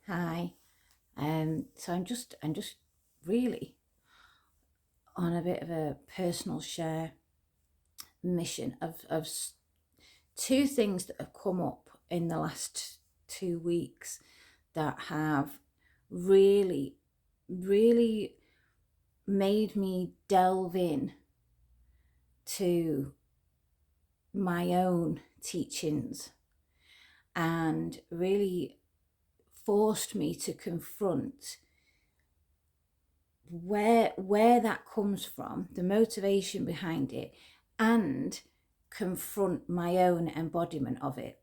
Hi. So I'm just really on a bit of a personal share mission of two things that have come up in the last 2 weeks that have really, really made me delve in to my own teachings and really forced me to confront where that comes from, the motivation behind it, and confront my own embodiment of it,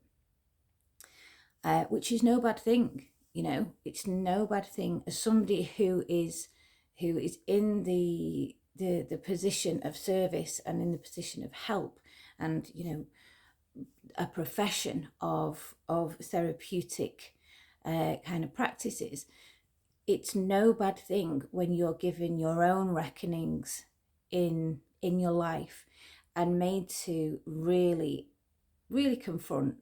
which is no bad thing. It's no bad thing as somebody who is in the position of service and in the position of help, and a profession of therapeutic kind of practices. It's no bad thing when you're given your own reckonings in your life and made to really, really confront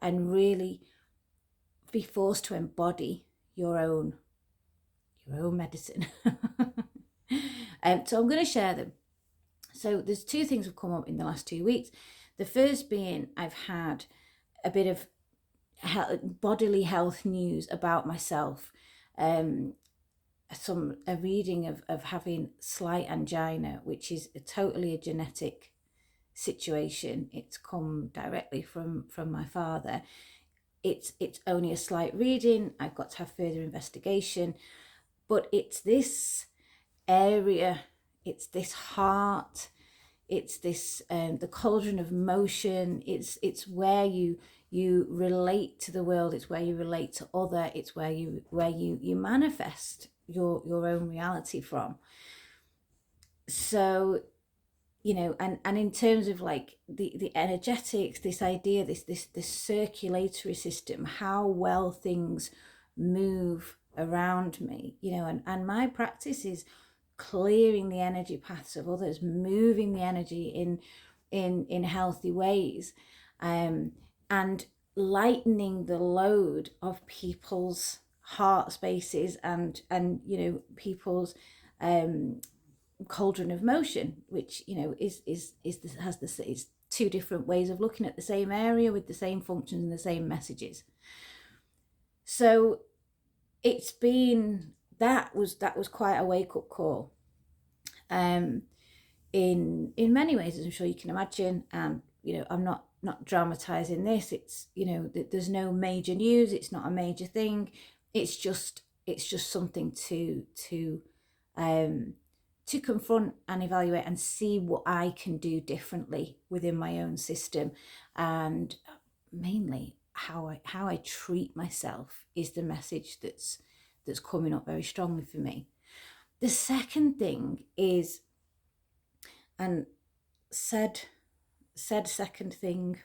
and really be forced to embody your own medicine. So I'm going to share them. So there's two things have come up in the last 2 weeks. The first being I've had a bit of bodily health news about myself. A reading of having slight angina, which is totally a genetic situation. It's come directly from my father. It's only a slight reading. I've got to have further investigation, but it's this area, it's this heart, it's this the cauldron of motion. It's where you relate to the world. It's where you relate to other. It's where you manifest your own reality from. So and in terms of like the energetics, this idea, this circulatory system, how well things move around me, and my practice is clearing the energy paths of others, moving the energy in healthy ways, and lightening the load of people's heart spaces and people's cauldron of motion, which has this is two different ways of looking at the same area with the same functions and the same messages. So it's been that was quite a wake-up call, in many ways, as I'm sure you can imagine. And I'm not dramatizing this. It's there's no major news. It's not a major thing. It's just something to confront and evaluate and see what I can do differently within my own system, and mainly how I treat myself is the message that's coming up very strongly for me. The second thing is, and said second thing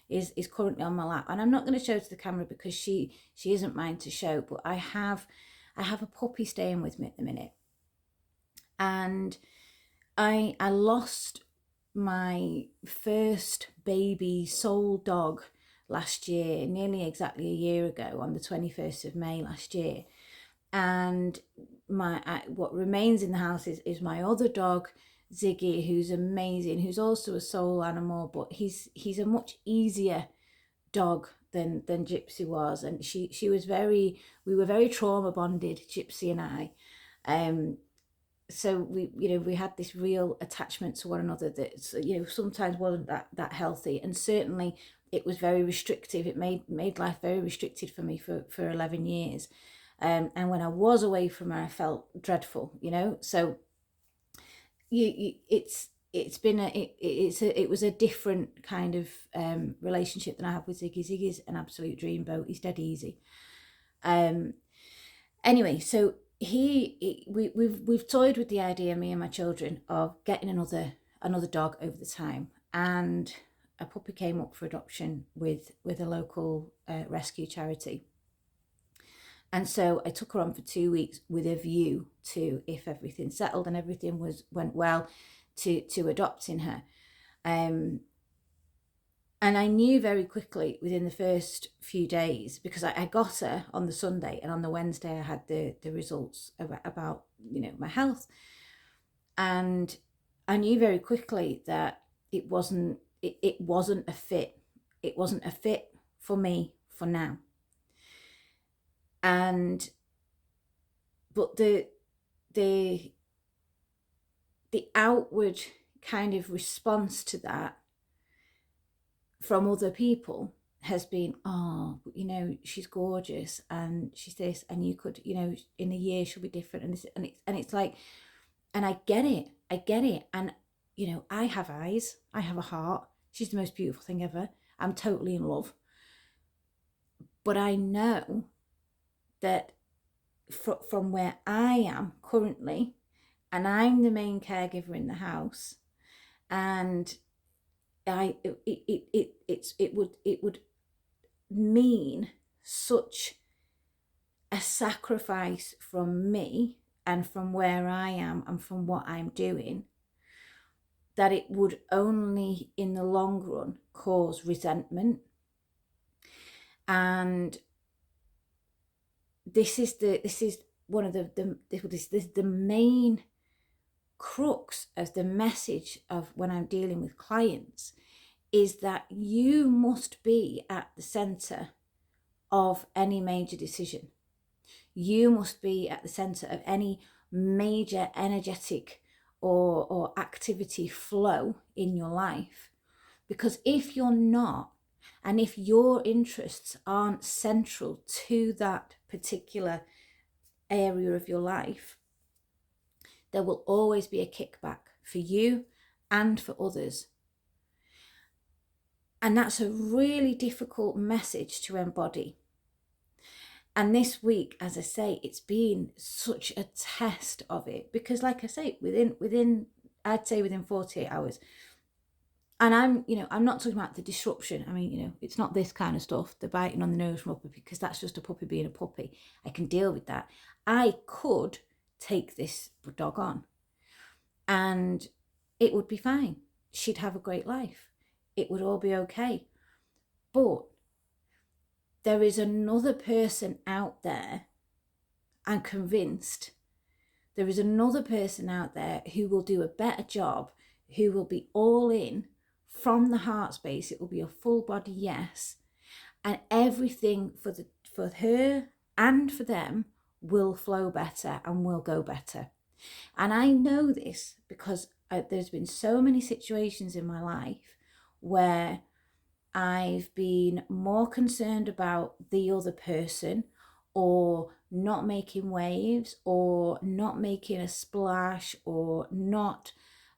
is currently on my lap, and I'm not going to show it to the camera because she isn't mine to show, but I have a puppy staying with me at the minute. And I lost my first baby soul dog last year, nearly exactly a year ago, on the 21st of May last year. And what remains in the house is my other dog, Ziggy, who's amazing, who's also a soul animal, but he's a much easier dog than Gypsy was. And we were very trauma bonded, Gypsy and I. So we had this real attachment to one another that sometimes wasn't that healthy, and certainly it was very restrictive. It made life very restricted for me for 11 years, and when I was away from her I felt dreadful. So it was a different kind of relationship than I have with Ziggy. Ziggy's an absolute dreamboat. He's dead easy. Anyway, so we've toyed with the idea, me and my children, of getting another dog over the time, and a puppy came up for adoption with a local rescue charity. And so I took her on for 2 weeks with a view to, if everything settled and everything went well, to adopting her. And And I knew very quickly within the first few days, because I got her on the Sunday, and on the Wednesday I had the results about my health. And I knew very quickly that it wasn't a fit. It wasn't a fit for me for now. And but the outward kind of response to that from other people has been, oh, she's gorgeous and she's this, and you could, in a year she'll be different, and this, and it's like, and I get it, and I have eyes, I have a heart. She's the most beautiful thing ever. I'm totally in love. But I know that from where I am currently, and I'm the main caregiver in the house, and it would mean such a sacrifice from me and from where I am and from what I'm doing, that it would only in the long run cause resentment. And this is one of the main crux of the message of when I'm dealing with clients, is that you must be at the center of any major decision. You must be at the center of any major energetic or activity flow in your life. Because if you're not, and if your interests aren't central to that particular area of your life, there will always be a kickback for you and for others. And that's a really difficult message to embody. And this week, as I say, it's been such a test of it, because like I say, within I'd say within 48 hours, and I'm not talking about the disruption. I mean, it's not this kind of stuff, the biting on the nose from a puppy, because that's just a puppy being a puppy. I can deal with that. I could take this dog on and it would be fine. She'd have a great life. It would all be okay. But there is another person out there, I'm convinced, there is another person out there who will do a better job, who will be all in from the heart space. It will be a full body yes. And everything for her and for them will flow better and will go better. And I know this because there's been so many situations in my life where I've been more concerned about the other person, or not making waves, or not making a splash, or not,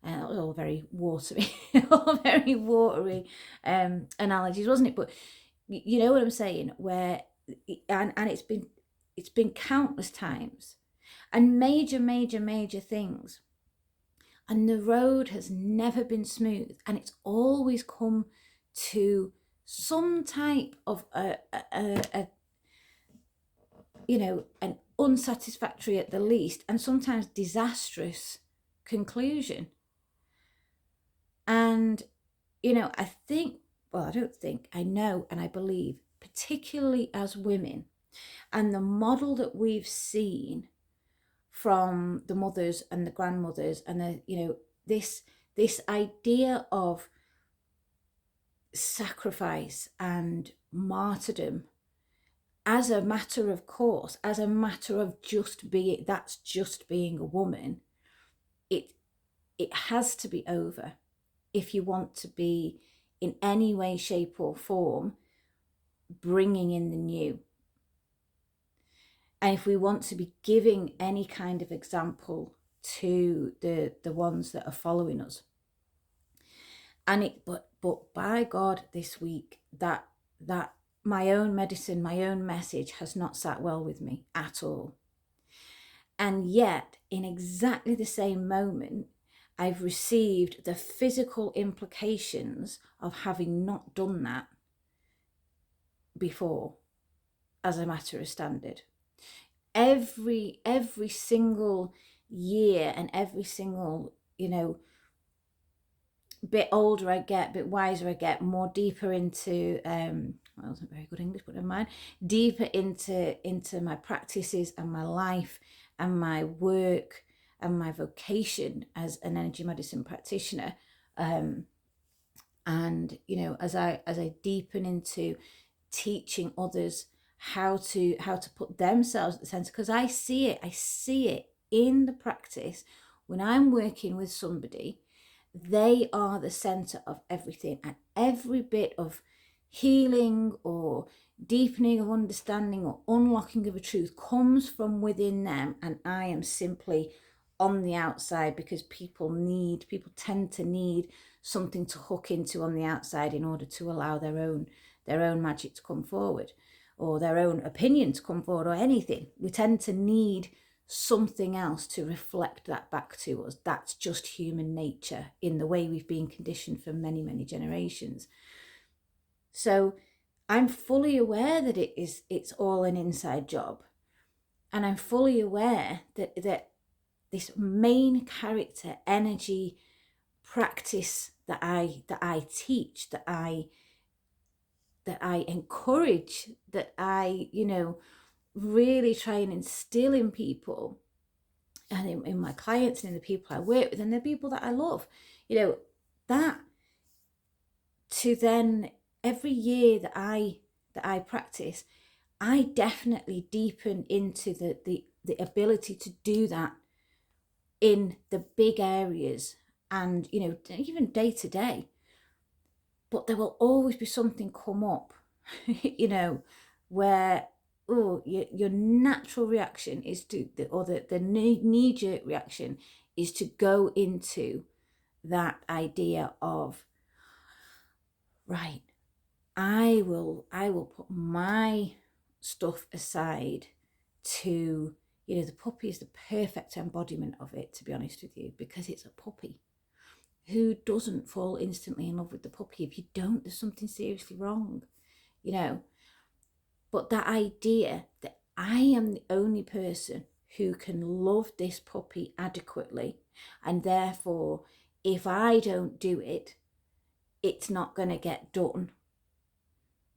that was all very watery, all very watery analogies, wasn't it? But you know what I'm saying? Where, and it's been countless times, and major things, and the road has never been smooth, and it's always come to some type of an unsatisfactory at the least, and sometimes disastrous conclusion. And I know and I believe, particularly as women, and the model that we've seen from the mothers and the grandmothers, and this idea of sacrifice and martyrdom as a matter of course, as a matter of just being a woman, it has to be over if you want to be in any way, shape or form bringing in the new. And if we want to be giving any kind of example to the ones that are following us. And but by God, this week, that my own medicine, my own message has not sat well with me at all. And yet, in exactly the same moment, I've received the physical implications of having not done that before as a matter of standard. Every single year and every single, bit older I get, bit wiser I get, more deeper into well, wasn't very good English, but never mind, deeper into my practices and my life and my work and my vocation as an energy medicine practitioner. And as I deepen into teaching others how to put themselves at the center, because I see it in the practice when I'm working with somebody. They are the center of everything, and every bit of healing or deepening of understanding or unlocking of a truth comes from within them, and I am simply on the outside, because people tend to need something to hook into on the outside in order to allow their own magic to come forward, or their own opinion to come forward, or anything. We tend to need something else to reflect that back to us. That's just human nature in the way we've been conditioned for many, many generations. So I'm fully aware that it's all an inside job, and I'm fully aware that this main character energy practice that I teach, that I encourage, that I really try and instill in people, and in my clients and in the people I work with and the people that I love, that to then every year that I practice, I definitely deepen into the ability to do that in the big areas, and even day to day. But there will always be something come up where your natural reaction is to the knee-jerk reaction is to go into that idea of, right, I will put my stuff aside to, the puppy is the perfect embodiment of it, to be honest with you, because it's a puppy. Who doesn't fall instantly in love with the puppy? If you don't, there's something seriously wrong, But that idea that I am the only person who can love this puppy adequately, and therefore, if I don't do it, it's not going to get done.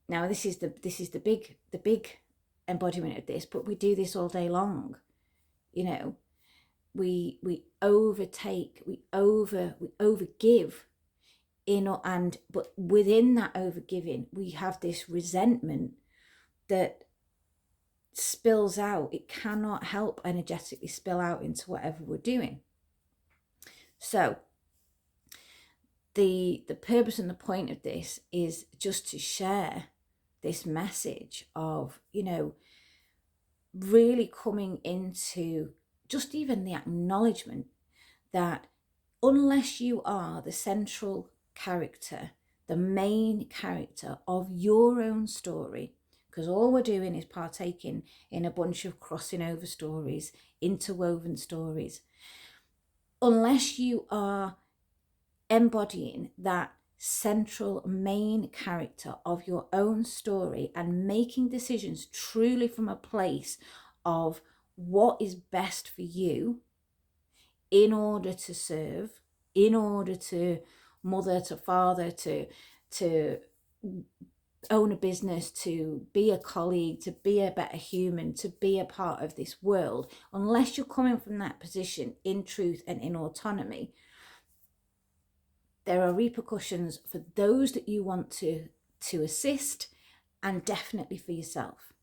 Now, this is the big embodiment of this, but we do this all day long, We overtake, we overgive, but within that overgiving, we have this resentment that spills out. It cannot help energetically spill out into whatever we're doing. So the purpose and the point of this is just to share this message of, really coming into just even the acknowledgement that unless you are the central character, the main character of your own story, because all we're doing is partaking in a bunch of crossing over stories, interwoven stories, unless you are embodying that central main character of your own story and making decisions truly from a place of what is best for you in order to serve, in order to mother, to father, to own a business, to be a colleague, to be a better human, to be a part of this world, unless you're coming from that position in truth and in autonomy, there are repercussions for those that you want to assist, and definitely for yourself.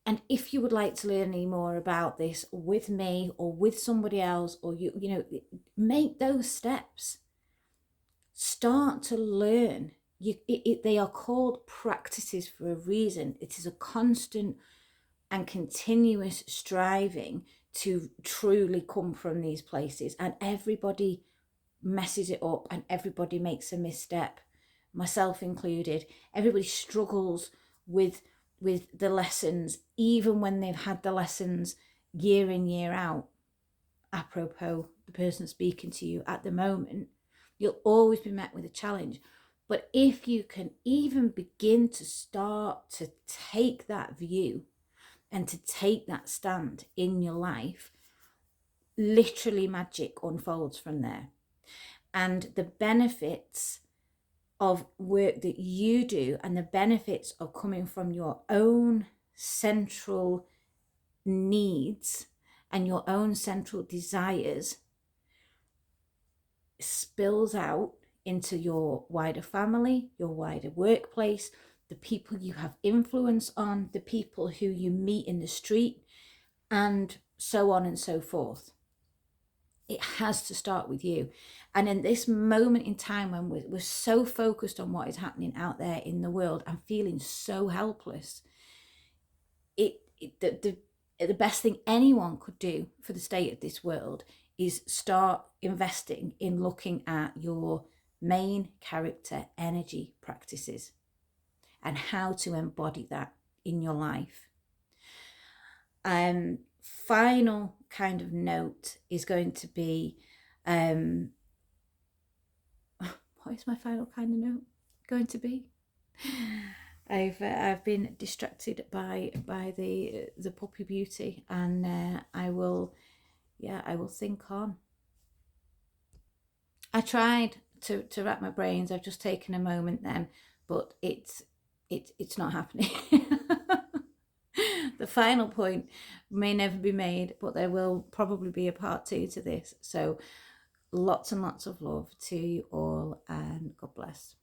And if you would like to learn any more about this with me or with somebody else, or make those steps. Start to learn. They are called practices for a reason. It is a constant and continuous striving to truly come from these places, and everybody messes it up and everybody makes a misstep, myself included. Everybody struggles with the lessons, even when they've had the lessons year in, year out. Apropos the person speaking to you at the moment, you'll always be met with a challenge. But if you can even begin to start to take that view and to take that stand in your life, literally magic unfolds from there. and the benefits of work that you do, and the benefits of coming from your own central needs and your own central desires spills out into your wider family, your wider workplace, the people you have influence on, the people who you meet in the street, and so on and so forth. It has to start with you. And in this moment in time when we're so focused on what is happening out there in the world and feeling so helpless, the best thing anyone could do for the state of this world is start investing in looking at your main character energy practices and how to embody that in your life. Final kind of note is going to be, what is my final kind of note going to be? I've been distracted by the puppy beauty, and I will think on. I tried to wrap my brains. I've just taken a moment then, but it's not happening. The final point may never be made, but there will probably be a part 2 to this. So lots and lots of love to you all, and God bless.